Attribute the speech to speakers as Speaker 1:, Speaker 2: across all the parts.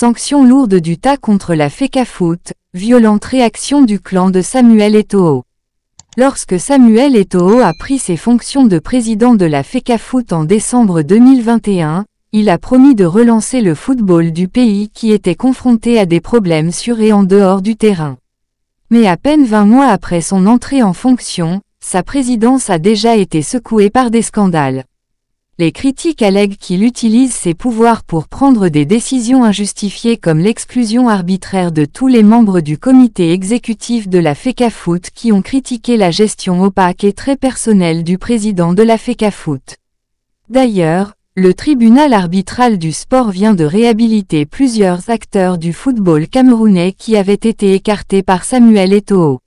Speaker 1: Sanctions lourdes d'Utah contre la FECAFOOT, violente réaction du clan de Samuel Eto'o. Lorsque Samuel Eto'o a pris ses fonctions de président de la FECAFOOT en décembre 2021, il a promis de relancer le football du pays qui était confronté à des problèmes sur et en dehors du terrain. Mais à peine 20 mois après son entrée en fonction, sa présidence a déjà été secouée par des scandales. Les critiques allèguent qu'il utilise ses pouvoirs pour prendre des décisions injustifiées comme l'exclusion arbitraire de tous les membres du comité exécutif de la FECAFOOT qui ont critiqué la gestion opaque et très personnelle du président de la FECAFOOT. D'ailleurs, le tribunal arbitral du sport vient de réhabiliter plusieurs acteurs du football camerounais qui avaient été écartés par Samuel Eto'o.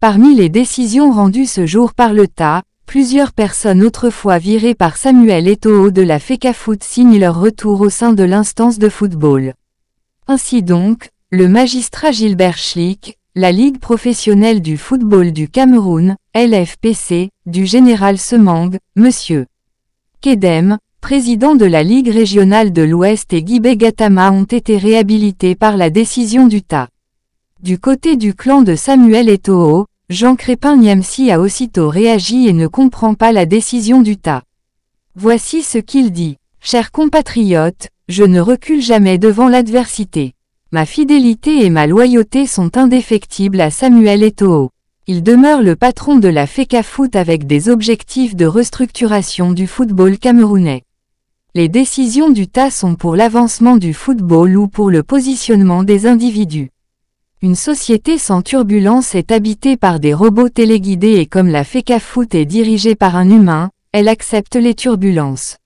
Speaker 1: Parmi les décisions rendues ce jour par l'État, plusieurs personnes autrefois virées par Samuel Eto'o de la FECAFOOT signent leur retour au sein de l'instance de football. Ainsi donc, le magistrat Gilbert Schlick, la Ligue professionnelle du football du Cameroun, LFPC, du général Semang, M. Kedem, président de la Ligue régionale de l'Ouest et Guy Gatama ont été réhabilités par la décision d'Utah. Du côté du clan de Samuel Eto'o, Jean Crépin Niamsi a aussitôt réagi et ne comprend pas la décision d'Utah. Voici ce qu'il dit. « Chers compatriotes, je ne recule jamais devant l'adversité. Ma fidélité et ma loyauté sont indéfectibles à Samuel Eto'o. Il demeure le patron de la FECAFOOT avec des objectifs de restructuration du football camerounais. Les décisions d'Utah sont pour l'avancement du football ou pour le positionnement des individus. Une société sans turbulence est habitée par des robots téléguidés et comme la FECAFOOT est dirigée par un humain, elle accepte les turbulences.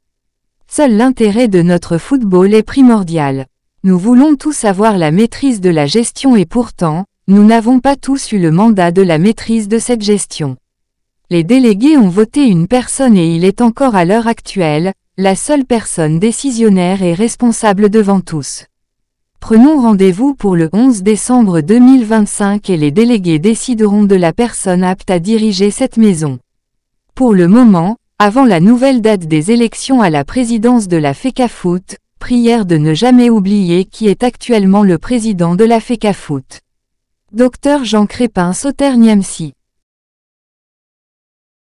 Speaker 1: Seul l'intérêt de notre football est primordial. Nous voulons tous avoir la maîtrise de la gestion et pourtant, nous n'avons pas tous eu le mandat de la maîtrise de cette gestion. Les délégués ont voté une personne et il est encore à l'heure actuelle, la seule personne décisionnaire et responsable devant tous. Prenons rendez-vous pour le 11 décembre 2025 et les délégués décideront de la personne apte à diriger cette maison. Pour le moment, avant la nouvelle date des élections à la présidence de la FECAFOOT, prière de ne jamais oublier qui est actuellement le président de la FECAFOOT. Dr Jean Crépin Sauter Niamsi.